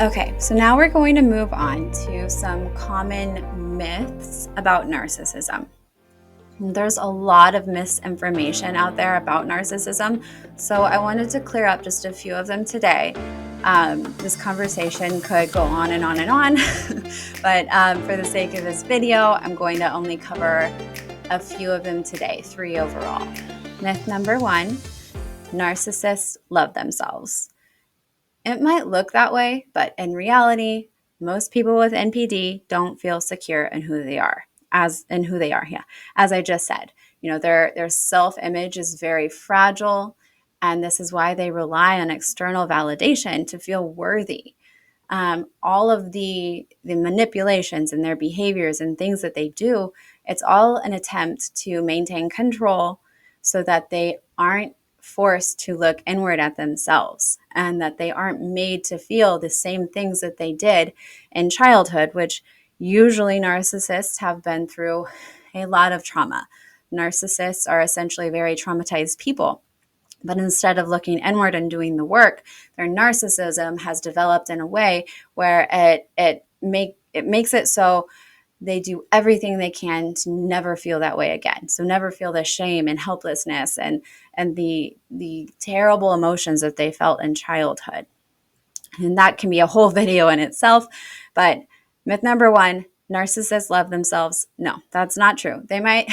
Okay, so now we're going to move on to some common myths about narcissism. There's a lot of misinformation out there about narcissism, so I wanted to clear up just a few of them today. This conversation could go on and on and on, but for the sake of this video, I'm going to only cover a few of them today, 3 overall. Myth number 1, narcissists love themselves. It might look that way, but in reality, most people with NPD don't feel secure in who they are. As I just said, their self-image is very fragile, and this is why they rely on external validation to feel worthy. All of the manipulations and their behaviors and things that they do, it's all an attempt to maintain control so that they aren't forced to look inward at themselves and that they aren't made to feel the same things that they did in childhood, which usually narcissists have been through a lot of trauma. Narcissists are essentially very traumatized people. But instead of looking inward and doing the work, their narcissism has developed in a way where it makes it so they do everything they can to never feel that way again. So never feel the shame and helplessness and the terrible emotions that they felt in childhood. And that can be a whole video in itself. But myth number 1, narcissists love themselves. No, that's not true. They might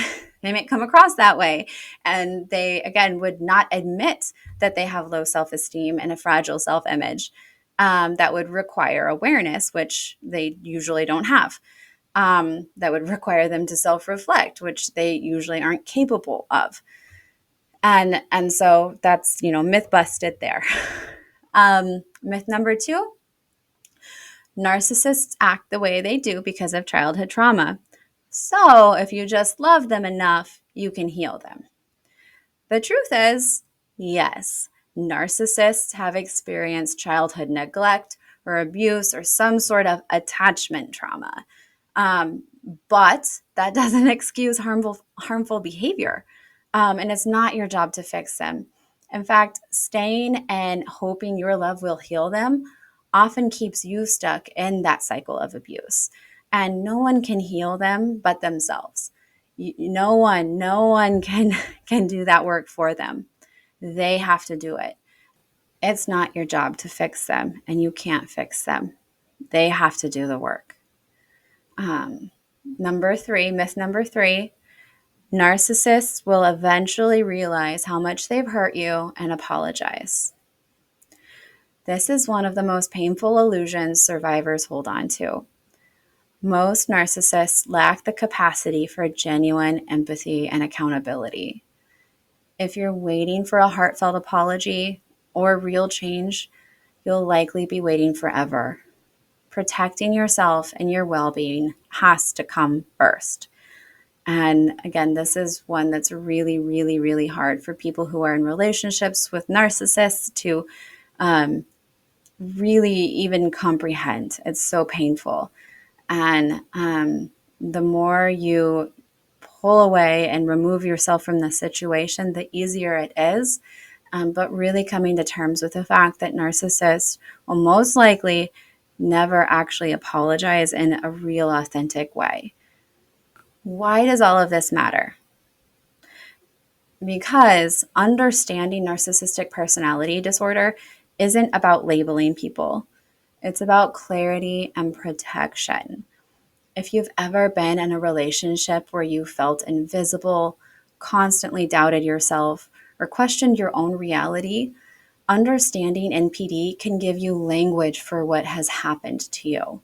come across that way. And they, again, would not admit that they have low self-esteem and a fragile self-image that would require awareness, which they usually don't have. That would require them to self-reflect, which they usually aren't capable of. And so that's, myth busted there. Myth number 2, narcissists act the way they do because of childhood trauma. So if you just love them enough, you can heal them. The truth is, yes, narcissists have experienced childhood neglect or abuse or some sort of attachment trauma. But that doesn't excuse harmful behavior. And it's not your job to fix them. In fact, staying and hoping your love will heal them often keeps you stuck in that cycle of abuse. And no one can heal them but themselves. No one can do that work for them. They have to do it. It's not your job to fix them, and you can't fix them. They have to do the work. Myth number 3, narcissists will eventually realize how much they've hurt you and apologize. This is one of the most painful illusions survivors hold on to. Most narcissists lack the capacity for genuine empathy and accountability. If you're waiting for a heartfelt apology or real change, you'll likely be waiting forever. Protecting yourself and your well-being has to come first. And again, this is one that's really, really, really hard for people who are in relationships with narcissists to really even comprehend. It's so painful. And the more you pull away and remove yourself from the situation, the easier it is. But really coming to terms with the fact that narcissists will most likely never actually apologize in a real, authentic way. Why does all of this matter? Because understanding narcissistic personality disorder isn't about labeling people. It's about clarity and protection. If you've ever been in a relationship where you felt invisible, constantly doubted yourself, or questioned your own reality, understanding NPD can give you language for what has happened to you.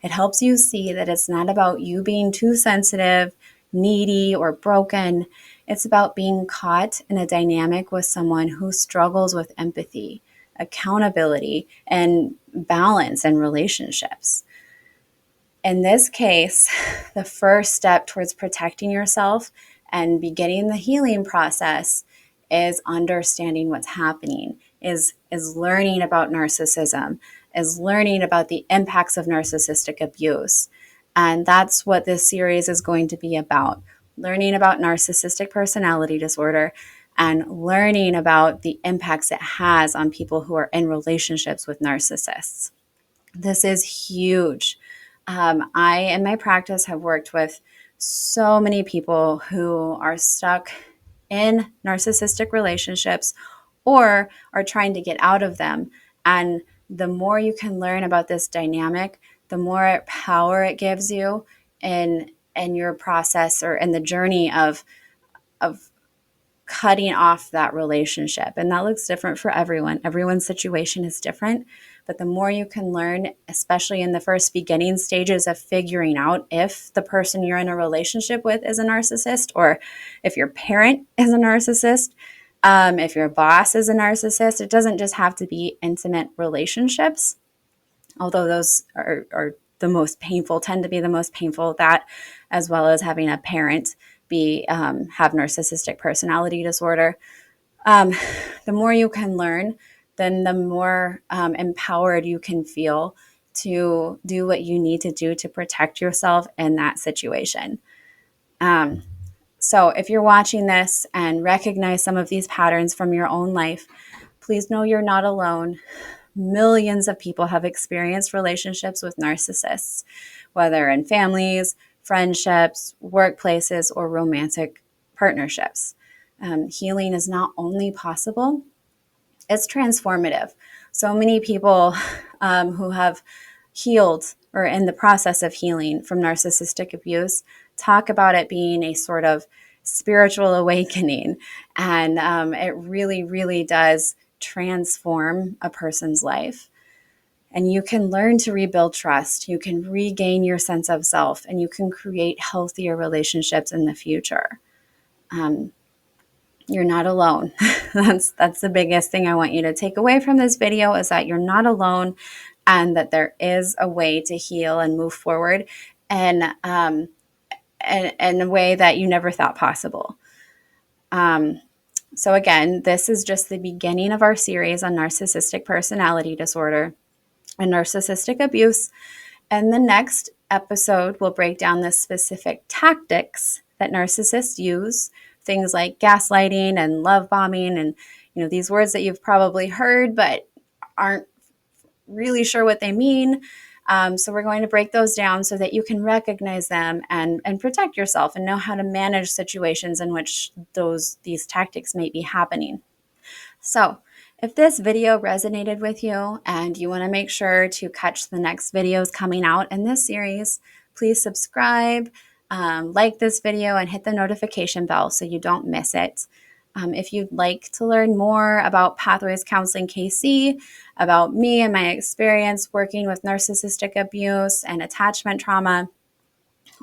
It helps you see that it's not about you being too sensitive, needy, or broken. It's about being caught in a dynamic with someone who struggles with empathy, accountability, and balance in relationships. In this case, the first step towards protecting yourself and beginning the healing process is understanding what's happening, is learning about narcissism, is learning about the impacts of narcissistic abuse. And that's what this series is going to be about, learning about narcissistic personality disorder and learning about the impacts it has on people who are in relationships with narcissists. This is huge. I, in my practice, have worked with so many people who are stuck in narcissistic relationships or are trying to get out of them. And the more you can learn about this dynamic, the more power it gives you in your process or in the journey of cutting off that relationship. And that looks different for everyone. Everyone's situation is different. But the more you can learn, especially in the first beginning stages of figuring out if the person you're in a relationship with is a narcissist, or if your parent is a narcissist, if your boss is a narcissist, it doesn't just have to be intimate relationships, although those are the most painful, tend to be the most painful, that as well as having a parent have narcissistic personality disorder. The more you can learn, then the more empowered you can feel to do what you need to do to protect yourself in that situation. So if you're watching this and recognize some of these patterns from your own life, please know you're not alone. Millions of people have experienced relationships with narcissists, whether in families, friendships, workplaces, or romantic partnerships. Healing is not only possible, it's transformative. So many people who have healed or in the process of healing from narcissistic abuse talk about it being a sort of spiritual awakening. And it really, really does transform a person's life. And you can learn to rebuild trust. You can regain your sense of self, and you can create healthier relationships in the future. You're not alone. That's the biggest thing I want you to take away from this video, is that you're not alone, and that there is a way to heal and move forward in a way that you never thought possible. So again, this is just the beginning of our series on narcissistic personality disorder and narcissistic abuse. And the next episode will break down the specific tactics that narcissists use, things like gaslighting and love bombing, and these words that you've probably heard but aren't really sure what they mean. So we're going to break those down so that you can recognize them and protect yourself and know how to manage situations in which these tactics may be happening. So if this video resonated with you and you want to make sure to catch the next videos coming out in this series, please subscribe, like this video, and hit the notification bell so you don't miss it. If you'd like to learn more about Pathways Counseling KC, about me and my experience working with narcissistic abuse and attachment trauma,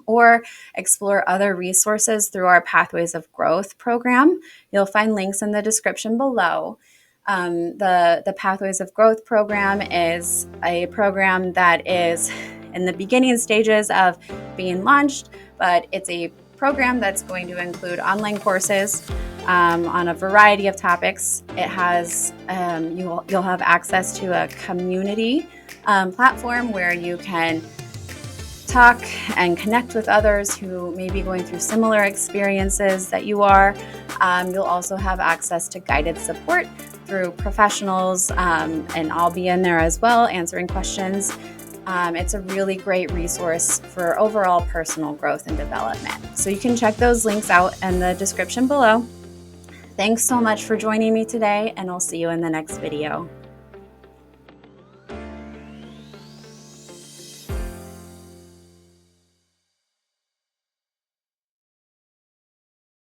or explore other resources through our Pathways of Growth program, you'll find links in the description below. The Pathways of Growth program is a program that is in the beginning stages of being launched, but it's a program that's going to include online courses on a variety of topics. It has you'll have access to a community platform where you can talk and connect with others who may be going through similar experiences that you are. You'll also have access to guided support through professionals, and I'll be in there as well answering questions. It's a really great resource for overall personal growth and development. So you can check those links out in the description below. Thanks so much for joining me today, and I'll see you in the next video.